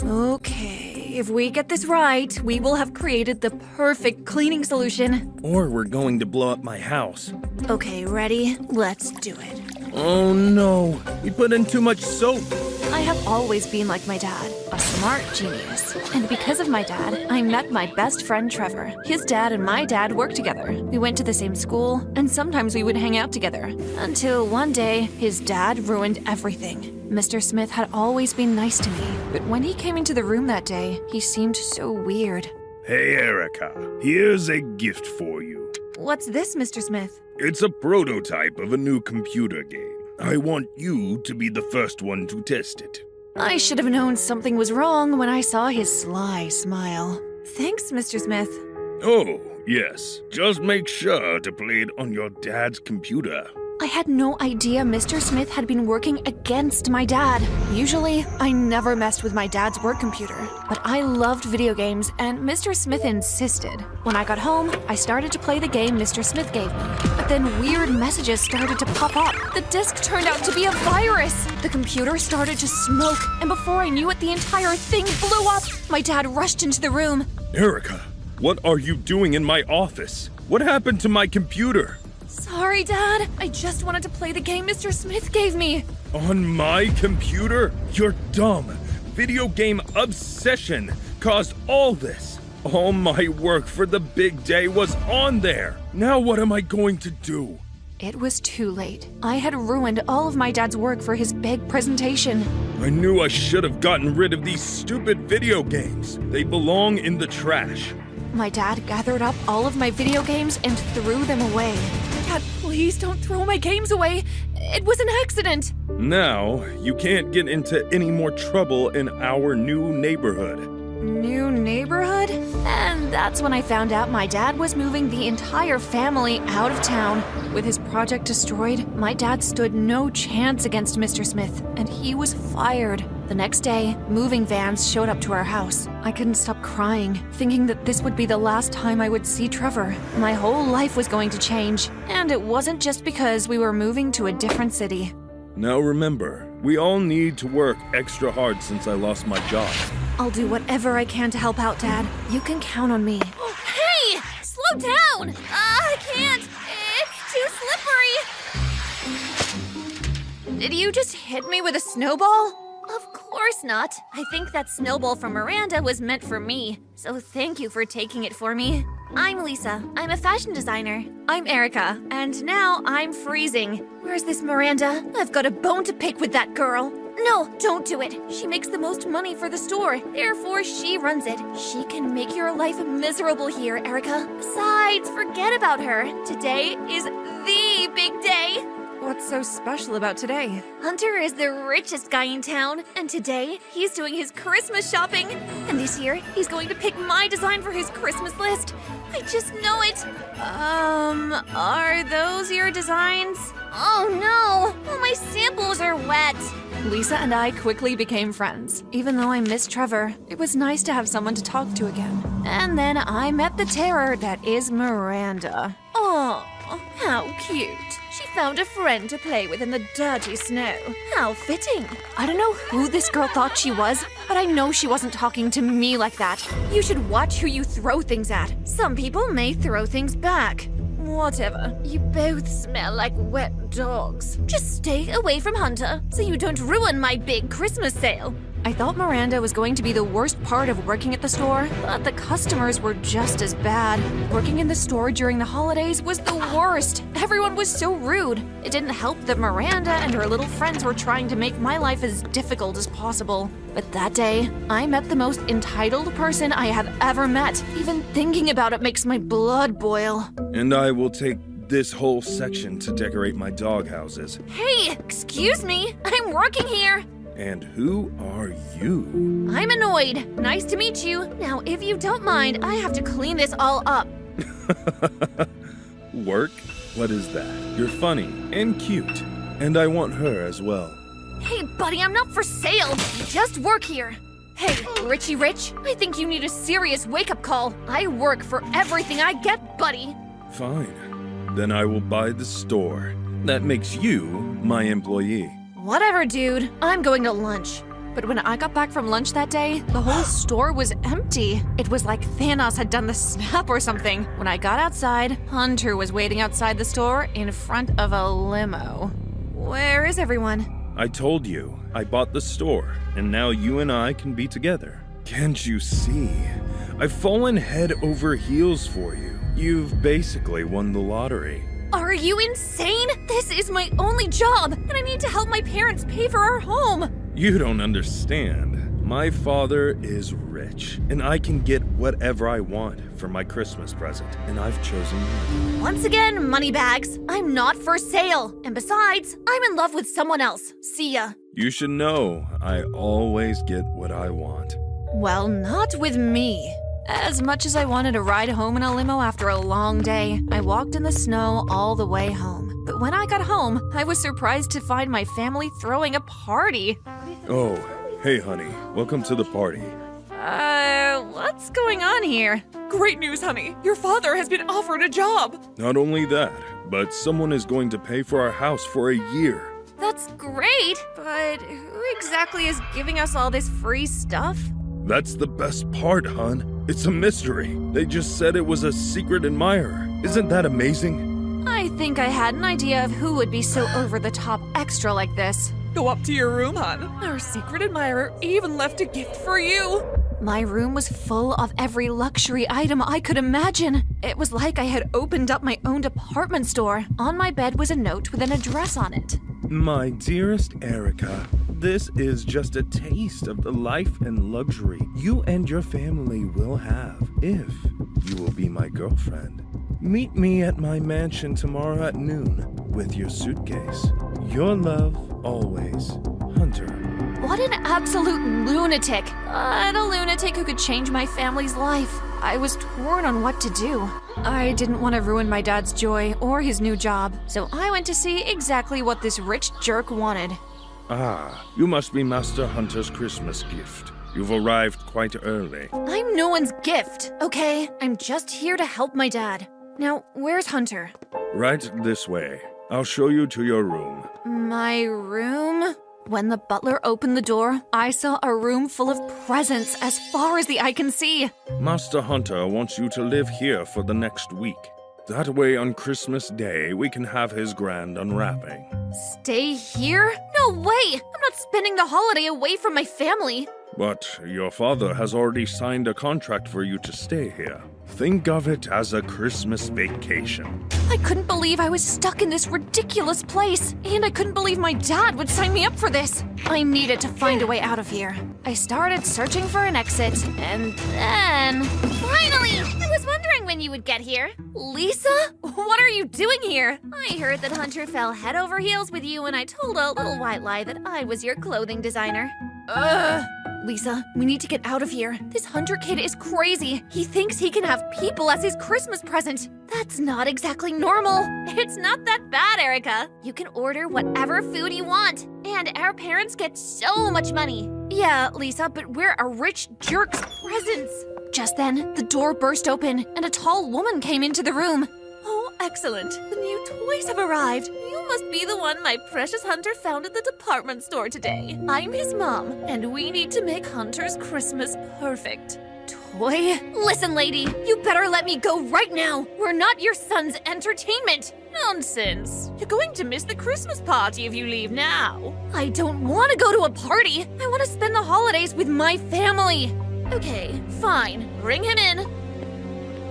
Okay, if we get this right, we will have created the perfect cleaning solution. Or we're going to blow up my house. Okay, ready? Let's do it. Oh no, we put in too much soap. I have always been like my dad, a smart genius. And because of my dad, I met my best friend Trevor. His dad and my dad worked together. We went to the same school, and sometimes we would hang out together. Until one day, his dad ruined everything. Mr. Smith had always been nice to me, but when he came into the room that day, he seemed so weird. Hey, Erica, here's a gift for you. What's this, Mr. Smith? It's a prototype of a new computer game. I want you to be the first one to test it. I should have known something was wrong when I saw his sly smile. Thanks, Mr. Smith. Oh, yes. Just make sure to play it on your dad's computer. I had no idea Mr. Smith had been working against my dad. Usually, I never messed with my dad's work computer, but I loved video games and Mr. Smith insisted. When I got home, I started to play the game Mr. Smith gave me, but then weird messages started to pop up. The disk turned out to be a virus. The computer started to smoke, and before I knew it, the entire thing blew up. My dad rushed into the room. Erica, what are you doing in my office? What happened to my computer? Sorry, Dad. I just wanted to play the game Mr. Smith gave me. On my computer? You're dumb. Video game obsession caused all this. All my work for the big day was on there. Now what am I going to do? It was too late. I had ruined all of my dad's work for his big presentation. I knew I should have gotten rid of these stupid video games. They belong in the trash. My dad gathered up all of my video games and threw them away. Dad, please don't throw my games away. It was an accident. Now, you can't get into any more trouble in our new neighborhood. New neighborhood? And that's when I found out my dad was moving the entire family out of town. With his project destroyed, my dad stood no chance against Mr. Smith, and he was fired. The next day, moving vans showed up to our house. I couldn't stop crying, thinking that this would be the last time I would see Trevor. My whole life was going to change, and it wasn't just because we were moving to a different city. Now remember, we all need to work extra hard since I lost my job. I'll do whatever I can to help out, Dad. You can count on me. Hey! Slow down! I can't! It's too slippery! Did you just hit me with a snowball? Of course not. I think that snowball from Miranda was meant for me, so thank you for taking it for me. I'm Lisa. I'm a fashion designer. I'm Erica, and now I'm freezing. Where's this Miranda? I've got a bone to pick with that girl. No, don't do it. She makes the most money for the store. Therefore, she runs it. She can make your life miserable here, Erica. Besides, forget about her. Today is the big day. What's so special about today? Hunter is the richest guy in town, and today he's doing his Christmas shopping. And this year, he's going to pick my design for his Christmas list. I just know it. Are those your designs? Oh no, all my samples are wet. Lisa and I quickly became friends. Even though I missed Trevor, it was nice to have someone to talk to again. And then I met the terror that is Miranda. Oh, how cute. She found a friend to play with in the dirty snow. How fitting. I don't know who this girl thought she was, but I know she wasn't talking to me like that. You should watch who you throw things at. Some people may throw things back. Whatever. You both smell like wet dogs. Just stay away from Hunter so you don't ruin my big Christmas sale. I thought Miranda was going to be the worst part of working at the store, but the customers were just as bad. Working in the store during the holidays was the worst. Everyone was so rude. It didn't help that Miranda and her little friends were trying to make my life as difficult as possible. But that day, I met the most entitled person I have ever met. Even thinking about it makes my blood boil. And I will take this whole section to decorate my dog houses. Hey, excuse me. I'm working here. And who are you? I'm annoyed. Nice to meet you. Now, if you don't mind, I have to clean this all up. Work? What is that? You're funny and cute. And I want her as well. Hey, buddy, I'm not for sale. I just work here. Hey, Richie Rich, I think you need a serious wake-up call. I work for everything I get, buddy. Fine. Then I will buy the store. That makes you my employee. Whatever, dude. I'm going to lunch. But when I got back from lunch that day, the whole store was empty. It was like Thanos had done the snap or something. When I got outside, Hunter was waiting outside the store in front of a limo. Where is everyone? I told you, I bought the store, and now you and I can be together. Can't you see? I've fallen head over heels for you. You've basically won the lottery. Are you insane? This is my only job, and I need to help my parents pay for our home. You don't understand. My father is rich, and I can get whatever I want for my Christmas present, and I've chosen you. Once again, moneybags. I'm not for sale. And besides, I'm in love with someone else. See ya. You should know I always get what I want. Well, not with me. As much as I wanted to ride home in a limo after a long day, I walked in the snow all the way home. But when I got home, I was surprised to find my family throwing a party. Oh, hey honey, welcome to the party. What's going on here? Great news, honey. Your father has been offered a job. Not only that, but someone is going to pay for our house for a year. That's great, but who exactly is giving us all this free stuff? That's the best part, hon. It's a mystery. They just said it was a secret admirer. Isn't that amazing? I think I had an idea of who would be so over-the-top extra like this. Go up to your room, hon. Our secret admirer even left a gift for you. My room was full of every luxury item I could imagine. It was like I had opened up my own department store. On my bed was a note with an address on it. My dearest Erica, this is just a taste of the life and luxury you and your family will have if you will be my girlfriend. Meet me at my mansion tomorrow at noon with your suitcase. Your love, always, Hunter. What an absolute lunatic. But a lunatic who could change my family's life. I was torn on what to do. I didn't want to ruin my dad's joy or his new job, so I went to see exactly what this rich jerk wanted. Ah, you must be Master Hunter's Christmas gift. You've arrived quite early. I'm no one's gift, okay? I'm just here to help my dad. Now, where's Hunter? Right this way. I'll show you to your room. My room? When the butler opened the door, I saw a room full of presents as far as the eye can see. Master Hunter wants you to live here for the next week. That way on Christmas Day, we can have his grand unwrapping. Stay here? No way! I'm not spending the holiday away from my family. But your father has already signed a contract for you to stay here. Think of it as a Christmas vacation. I couldn't believe I was stuck in this ridiculous place, and I couldn't believe my dad would sign me up for this. I needed to find a way out of here. I started searching for an exit, and then... Finally! I was wondering when you would get here. Lisa? What are you doing here? I heard that Hunter fell head over heels with you, and I told a little white lie that I was your clothing designer. Lisa, we need to get out of here. This Hunter kid is crazy. He thinks he can have people as his Christmas present. That's not exactly normal. It's not that bad, Erica. You can order whatever food you want, and our parents get so much money. Yeah, Lisa, but we're a rich jerk's presents. Just then, the door burst open, and a tall woman came into the room. Oh, excellent. The new toys have arrived. You must be the one my precious Hunter found at the department store today. I'm his mom, and we need to make Hunter's Christmas perfect. Toy? Listen, lady, you better let me go right now. We're not your son's entertainment. Nonsense. You're going to miss the Christmas party if you leave now. I don't want to go to a party. I want to spend the holidays with my family. Okay, fine. Bring him in.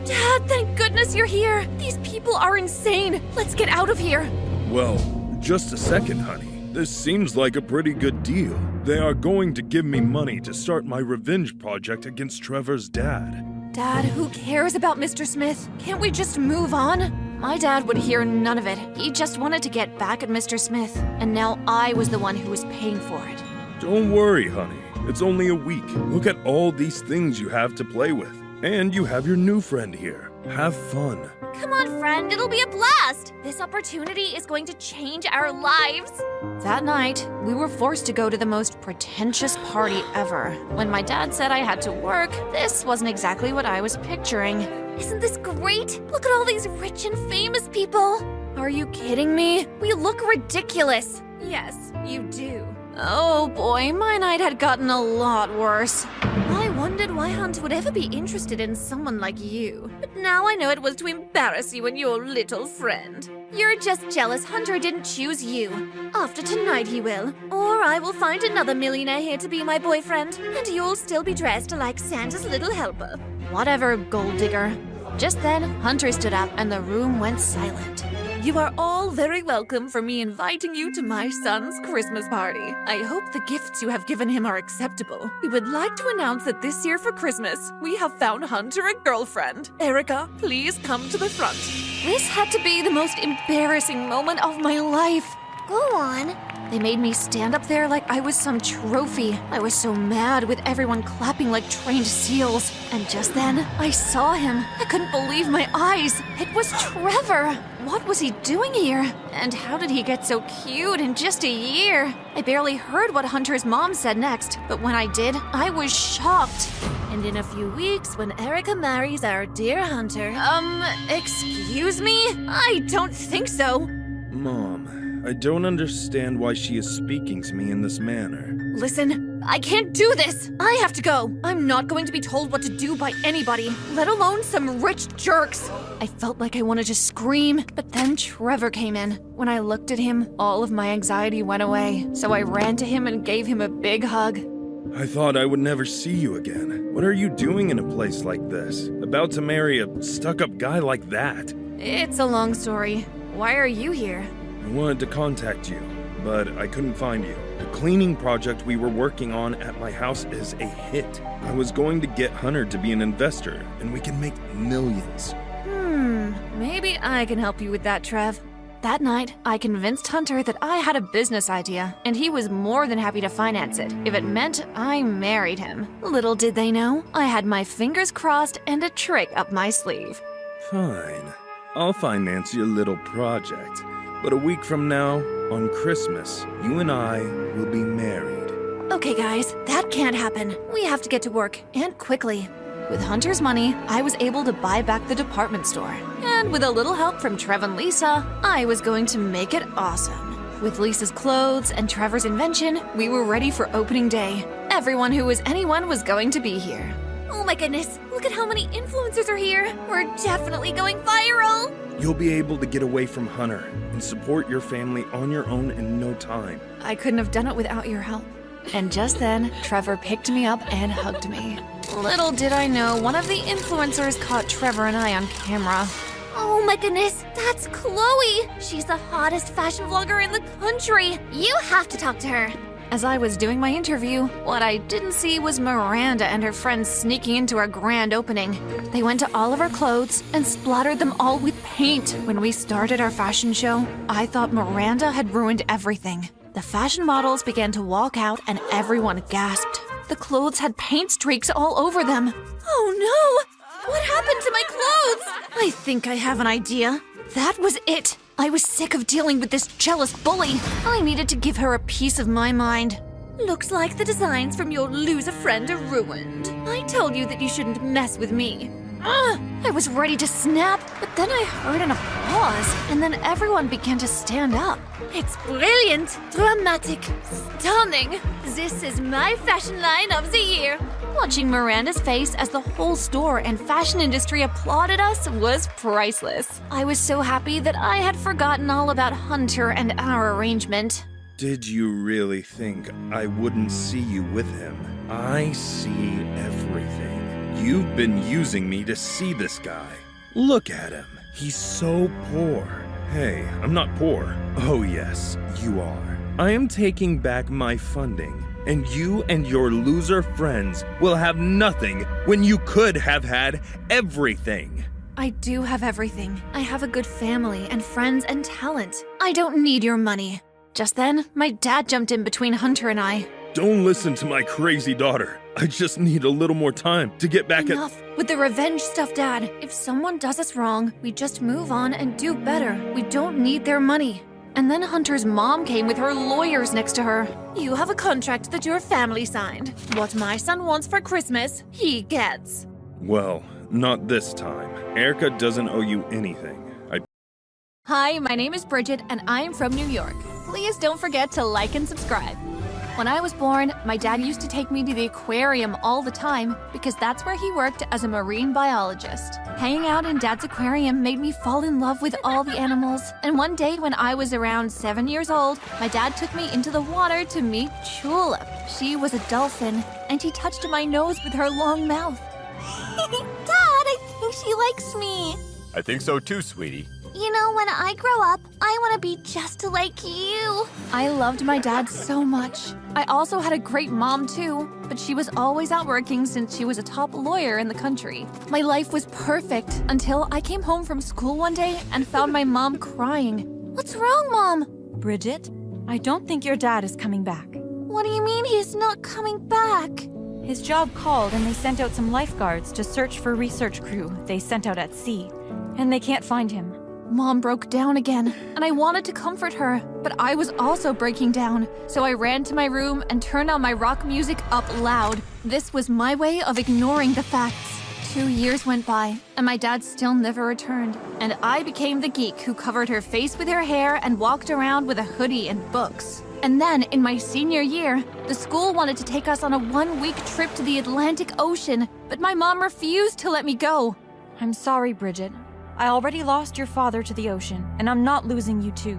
Dad, thank goodness you're here. These people are insane. Let's get out of here. Well, just a second, honey. This seems like a pretty good deal. They are going to give me money to start my revenge project against Trevor's dad. Dad, who cares about Mr. Smith? Can't we just move on? My dad would hear none of it. He just wanted to get back at Mr. Smith, and now I was the one who was paying for it. Don't worry, honey. It's only a week. Look at all these things you have to play with. And you have your new friend here. Have fun. Come on, friend, it'll be a blast. This opportunity is going to change our lives. That night, we were forced to go to the most pretentious party ever. When my dad said I had to work, this wasn't exactly what I was picturing. Isn't this great? Look at all these rich and famous people. Are you kidding me? We look ridiculous. Yes, you do. Oh boy, my night had gotten a lot worse. I wondered why Hunter would ever be interested in someone like you. But now I know it was to embarrass you and your little friend. You're just jealous Hunter didn't choose you. After tonight he will. Or I will find another millionaire here to be my boyfriend, and you'll still be dressed like Santa's little helper. Whatever, gold digger. Just then, Hunter stood up and the room went silent. You are all very welcome for me inviting you to my son's Christmas party. I hope the gifts you have given him are acceptable. We would like to announce that this year for Christmas, we have found Hunter a girlfriend. Erica, please come to the front. This had to be the most embarrassing moment of my life. Go on. They made me stand up there like I was some trophy. I was so mad with everyone clapping like trained seals. And just then, I saw him. I couldn't believe my eyes. It was Trevor. What was he doing here? And how did he get so cute in just a year? I barely heard what Hunter's mom said next, but when I did, I was shocked. And in a few weeks, when Erica marries our dear Hunter... Excuse me? I don't think so. Mom, I don't understand why she is speaking to me in this manner. Listen, I can't do this. I have to go. I'm not going to be told what to do by anybody, let alone some rich jerks. I felt like I wanted to scream, but then Trevor came in. When I looked at him, all of my anxiety went away, so I ran to him and gave him a big hug. I thought I would never see you again. What are you doing in a place like this? About to marry a stuck-up guy like that? It's a long story. Why are you here? I wanted to contact you, but I couldn't find you. The cleaning project we were working on at my house is a hit. I was going to get Hunter to be an investor, and we can make millions. Maybe I can help you with that, Trev. That night, I convinced Hunter that I had a business idea, and he was more than happy to finance it if it meant I married him. Little did they know, I had my fingers crossed and a trick up my sleeve. Fine. I'll finance your little project. But a week from now, on Christmas, you and I will be married. Okay, guys, that can't happen. We have to get to work, and quickly. With Hunter's money, I was able to buy back the department store. And with a little help from Trev and Lisa, I was going to make it awesome. With Lisa's clothes and Trevor's invention, we were ready for opening day. Everyone who was anyone was going to be here. Oh my goodness, look at how many influencers are here. We're definitely going viral. You'll be able to get away from Hunter and support your family on your own in no time. I couldn't have done it without your help. And just then, Trevor picked me up and hugged me. Little did I know, one of the influencers caught Trevor and I on camera. Oh my goodness, that's Chloe. She's the hottest fashion vlogger in the country. You have to talk to her. As I was doing my interview, what I didn't see was Miranda and her friends sneaking into our grand opening. They went to all of our clothes and splattered them all with paint. When we started our fashion show, I thought Miranda had ruined everything. The fashion models began to walk out and everyone gasped. The clothes had paint streaks all over them. Oh no! What happened to my clothes? I think I have an idea. That was it. I was sick of dealing with this jealous bully. I needed to give her a piece of my mind. Looks like the designs from your loser friend are ruined. I told you that you shouldn't mess with me. I was ready to snap, but then I heard an applause, and then everyone began to stand up. It's brilliant, dramatic, stunning. This is my fashion line of the year. Watching Miranda's face as the whole store and fashion industry applauded us was priceless. I was so happy that I had forgotten all about Hunter and our arrangement. Did you really think I wouldn't see you with him? I see everything. You've been using me to see this guy. Look at him. He's so poor. Hey, I'm not poor. Oh yes, you are. I am taking back my funding, and you and your loser friends will have nothing when you could have had everything. I do have everything. I have a good family and friends and talent. I don't need your money. Just then, my dad jumped in between Hunter and I. Don't listen to my crazy daughter. I just need a little more time to get back Enough with the revenge stuff, Dad. If someone does us wrong, we just move on and do better. We don't need their money. And then Hunter's mom came with her lawyers next to her. You have a contract that your family signed. What my son wants for Christmas, he gets. Well, not this time. Erica doesn't owe you anything. Hi, my name is Bridget, and I'm from New York. Please don't forget to like and subscribe. When I was born, my dad used to take me to the aquarium all the time because that's where he worked as a marine biologist. Hanging out in Dad's aquarium made me fall in love with all the animals. And one day when I was around 7 years old, my dad took me into the water to meet Tulip. She was a dolphin, and she touched my nose with her long mouth. Dad, I think she likes me. I think so too, sweetie. You know, when I grow up, I want to be just like you. I loved my dad so much. I also had a great mom too, but she was always out working since she was a top lawyer in the country. My life was perfect until I came home from school one day and found my mom crying. What's wrong, Mom? Bridget, I don't think your dad is coming back. What do you mean he's not coming back? His job called and they sent out some lifeguards to search for research crew they sent out at sea, and they can't find him. Mom broke down again, and I wanted to comfort her, but I was also breaking down. So I ran to my room and turned on my rock music up loud. This was my way of ignoring the facts. 2 years went by, and my dad still never returned. And I became the geek who covered her face with her hair and walked around with a hoodie and books. And then, in my senior year, the school wanted to take us on a 1-week trip to the Atlantic Ocean, but my mom refused to let me go. I'm sorry, Bridget. I already lost your father to the ocean, and I'm not losing you too.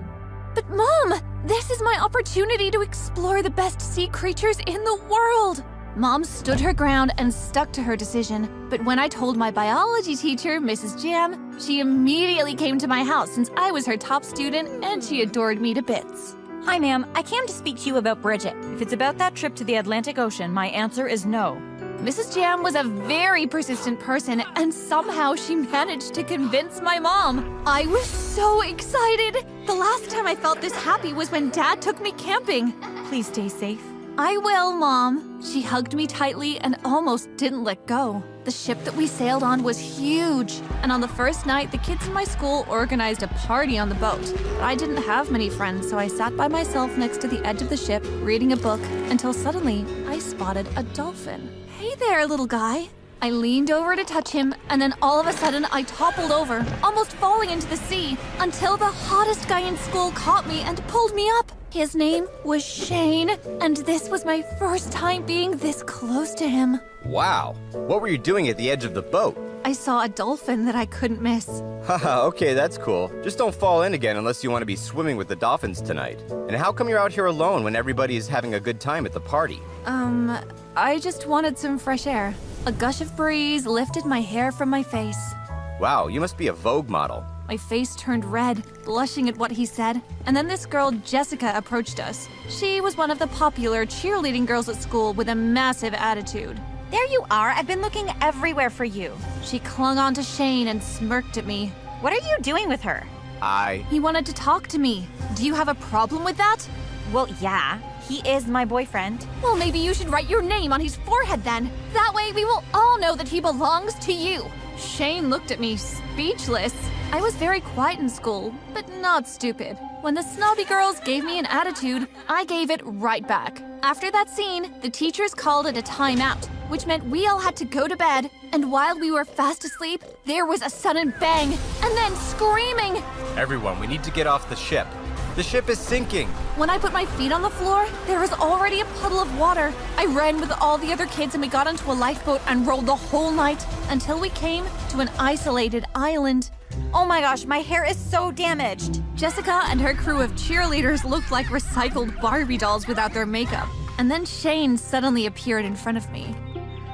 But Mom, this is my opportunity to explore the best sea creatures in the world. Mom stood her ground and stuck to her decision. But when I told my biology teacher, Mrs. Jam, she immediately came to my house since I was her top student and she adored me to bits. Hi, ma'am. I came to speak to you about Bridget. If it's about that trip to the Atlantic Ocean, my answer is no. Mrs. Jam was a very persistent person, and somehow she managed to convince my mom. I was so excited! The last time I felt this happy was when Dad took me camping. Please stay safe. I will, Mom. She hugged me tightly and almost didn't let go. The ship that we sailed on was huge, and on the first night, the kids in my school organized a party on the boat. But I didn't have many friends, so I sat by myself next to the edge of the ship, reading a book, until suddenly I spotted a dolphin. Hey there, little guy. I leaned over to touch him, and then all of a sudden I toppled over, almost falling into the sea, until the hottest guy in school caught me and pulled me up. His name was Shane, and this was my first time being this close to him. Wow. What were you doing at the edge of the boat? I saw a dolphin that I couldn't miss. Haha, okay, that's cool. Just don't fall in again unless you want to be swimming with the dolphins tonight. And how come you're out here alone when everybody is having a good time at the party? I just wanted some fresh air. A gush of breeze lifted my hair from my face. Wow, you must be a Vogue model. My face turned red, blushing at what he said. And then this girl, Jessica, approached us. She was one of the popular cheerleading girls at school with a massive attitude. There you are. I've been looking everywhere for you. She clung onto Shane and smirked at me. What are you doing with her? He wanted to talk to me. Do you have a problem with that? Well, yeah. He is my boyfriend. Well, maybe you should write your name on his forehead then. That way we will all know that he belongs to you. Shane looked at me, speechless. I was very quiet in school, but not stupid. When the snobby girls gave me an attitude, I gave it right back. After that scene, the teachers called it a timeout, which meant we all had to go to bed. And while we were fast asleep, there was a sudden bang, and then screaming. Everyone, we need to get off the ship. The ship is sinking. When I put my feet on the floor, there was already a puddle of water. I ran with all the other kids and we got onto a lifeboat and rowed the whole night until we came to an isolated island. Oh my gosh, my hair is so damaged. Jessica and her crew of cheerleaders looked like recycled Barbie dolls without their makeup. And then Shane suddenly appeared in front of me.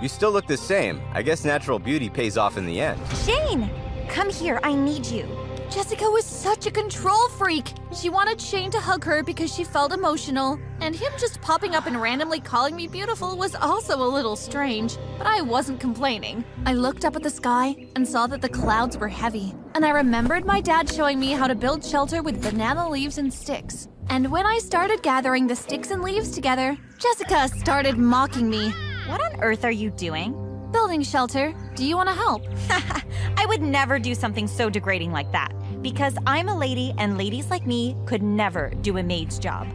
You still look the same. I guess natural beauty pays off in the end. Shane, come here. I need you. Jessica was such a control freak. She wanted Shane to hug her because she felt emotional, and him just popping up and randomly calling me beautiful was also a little strange, but I wasn't complaining. I looked up at the sky and saw that the clouds were heavy, and I remembered my dad showing me how to build shelter with banana leaves and sticks. And when I started gathering the sticks and leaves together, Jessica started mocking me. What on earth are you doing? Building shelter. Do you want to help? I would never do something so degrading like that. Because I'm a lady, and ladies like me could never do a maid's job.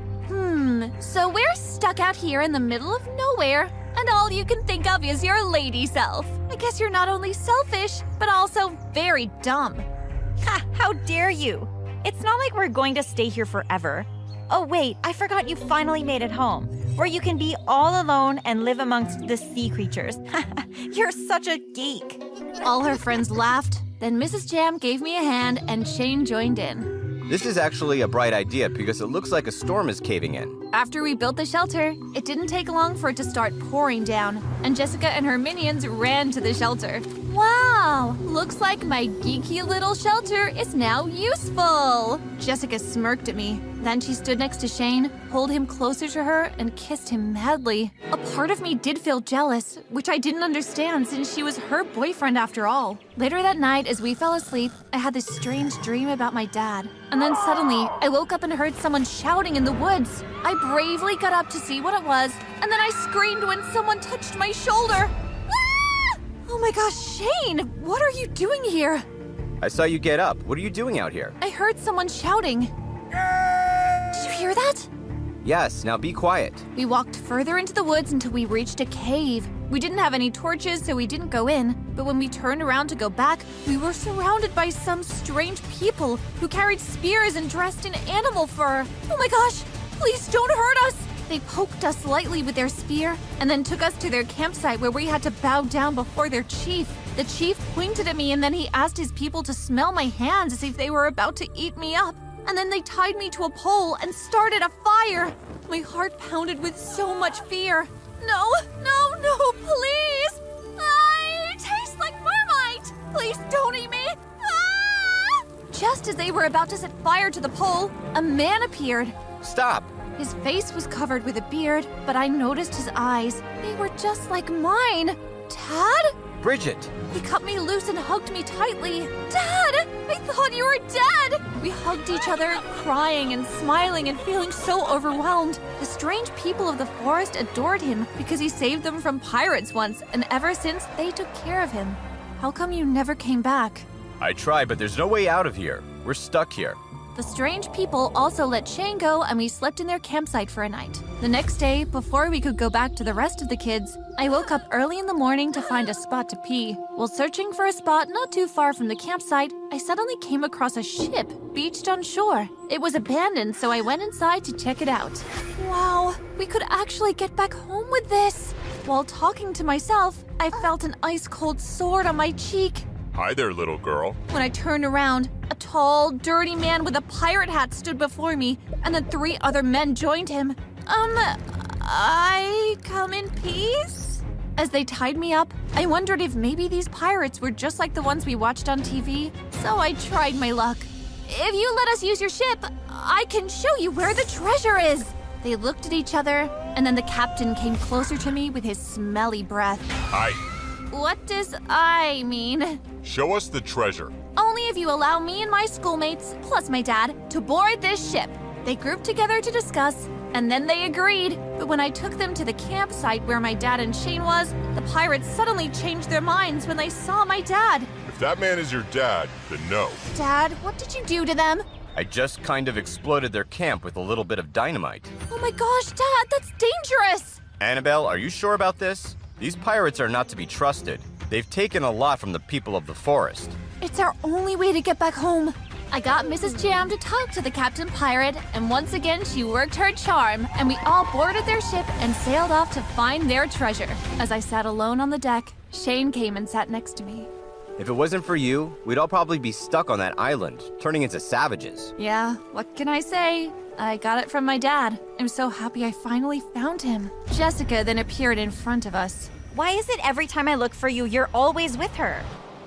So we're stuck out here in the middle of nowhere, and all you can think of is your lady self. I guess you're not only selfish, but also very dumb. Ha! How dare you? It's not like we're going to stay here forever. Oh wait, I forgot you finally made it home. where you can be all alone and live amongst the sea creatures. You're such a geek. All her friends laughed. Then Mrs. Jam gave me a hand and Shane joined in. This is actually a bright idea because it looks like a storm is caving in. After we built the shelter, it didn't take long for it to start pouring down, and Jessica and her minions ran to the shelter. Wow! Looks like my geeky little shelter is now useful! Jessica smirked at me. Then she stood next to Shane, pulled him closer to her, and kissed him madly. A part of me did feel jealous, which I didn't understand since she was her boyfriend after all. Later that night, as we fell asleep, I had this strange dream about my dad. And then suddenly, I woke up and heard someone shouting in the woods. I bravely got up to see what it was, and then I screamed when someone touched my shoulder. Ah! Oh my gosh, Shane! What are you doing here? I saw you get up. What are you doing out here? I heard someone shouting. Did you hear that? Yes, now be quiet. We walked further into the woods until we reached a cave. We didn't have any torches, so we didn't go in. But when we turned around to go back, we were surrounded by some strange people who carried spears and dressed in animal fur. Oh my gosh! Please don't hurt us! They poked us lightly with their spear and then took us to their campsite where we had to bow down before their chief. The chief pointed at me and then he asked his people to smell my hands as if they were about to eat me up. And then they tied me to a pole and started a fire. My heart pounded with so much fear. No, please! I taste like Marmite! Please don't eat me! Ah! Just as they were about to set fire to the pole, a man appeared. Stop! His face was covered with a beard, but I noticed his eyes. They were just like mine. Dad? Bridget! He cut me loose and hugged me tightly. Dad! I thought you were dead! We hugged each other, crying and smiling and feeling so overwhelmed. The strange people of the forest adored him because he saved them from pirates once, and ever since, they took care of him. How come you never came back? I tried, but there's no way out of here. We're stuck here. The strange people also let Shane go, and we slept in their campsite for a night. The next day, before we could go back to the rest of the kids, I woke up early in the morning to find a spot to pee. While searching for a spot not too far from the campsite, I suddenly came across a ship beached on shore. It was abandoned, so I went inside to check it out. Wow, we could actually get back home with this. While talking to myself, I felt an ice-cold sword on my cheek. Hi there, little girl. When I turned around, a tall, dirty man with a pirate hat stood before me, and then 3 other men joined him. I come in peace? As they tied me up, I wondered if maybe these pirates were just like the ones we watched on TV, so I tried my luck. If you let us use your ship, I can show you where the treasure is. They looked at each other, and then the captain came closer to me with his smelly breath. Hi. What does I mean? Show us the treasure. Only if you allow me and my schoolmates, plus my dad, to board this ship. They grouped together to discuss, and then they agreed. But when I took them to the campsite where my dad and Shane was, the pirates suddenly changed their minds when they saw my dad. If that man is your dad, then no. Dad, what did you do to them? I just kind of exploded their camp with a little bit of dynamite. Oh my gosh, Dad, that's dangerous! Annabelle, are you sure about this? These pirates are not to be trusted. They've taken a lot from the people of the forest. It's our only way to get back home. I got Mrs. Jam to talk to the Captain Pirate, and once again she worked her charm, and we all boarded their ship and sailed off to find their treasure. As I sat alone on the deck, Shane came and sat next to me. If it wasn't for you, we'd all probably be stuck on that island, turning into savages. Yeah, what can I say? I got it from my dad. I'm so happy I finally found him. Jessica then appeared in front of us. Why is it every time I look for you, you're always with her?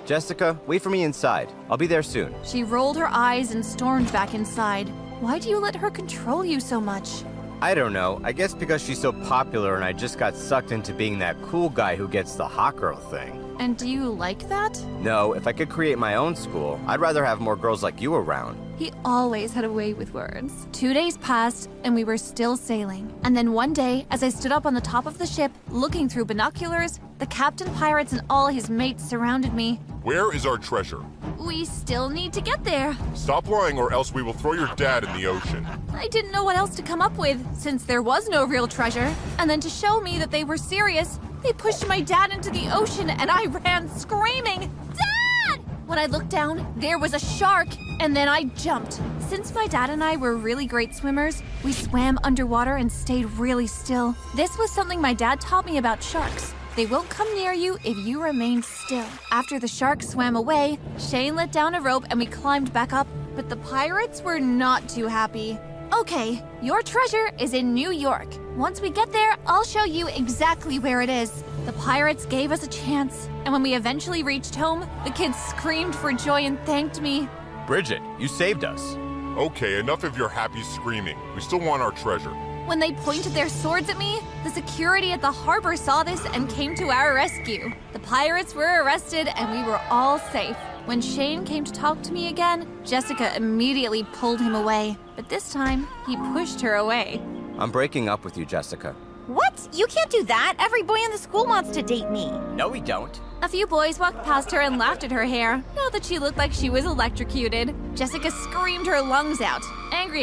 Jessica, wait for me inside. I'll be there soon. She rolled her eyes and stormed back inside. Why do you let her control you so much? I don't know. I guess because she's so popular and I just got sucked into being that cool guy who gets the hot girl thing. And do you like that? No, if I could create my own school, I'd rather have more girls like you around. He always had a way with words. 2 days passed, and we were still sailing. And then one day, as I stood up on the top of the ship, looking through binoculars, the Captain Pirates and all his mates surrounded me. Where is our treasure? We still need to get there. Stop lying or else we will throw your dad in the ocean. I didn't know what else to come up with, since there was no real treasure. And then to show me that they were serious, they pushed my dad into the ocean and I ran screaming, "Dad!" When I looked down, there was a shark, and then I jumped. Since my dad and I were really great swimmers, we swam underwater and stayed really still. This was something my dad taught me about sharks. They won't come near you if you remain still. After the shark swam away, Shane let down a rope and we climbed back up, but the pirates were not too happy. Okay, your treasure is in New York. Once we get there, I'll show you exactly where it is. The pirates gave us a chance, and when we eventually reached home, the kids screamed for joy and thanked me. Bridget, you saved us. Okay, enough of your happy screaming. We still want our treasure. When they pointed their swords at me, the security at the harbor saw this and came to our rescue. The pirates were arrested and we were all safe. When Shane came to talk to me again, Jessica immediately pulled him away. But this time, he pushed her away. I'm breaking up with you, Jessica. What? You can't do that. Every boy in the school wants to date me. No, we don't. A few boys walked past her and laughed at her hair, now that she looked like she was electrocuted. Jessica screamed her lungs out, angry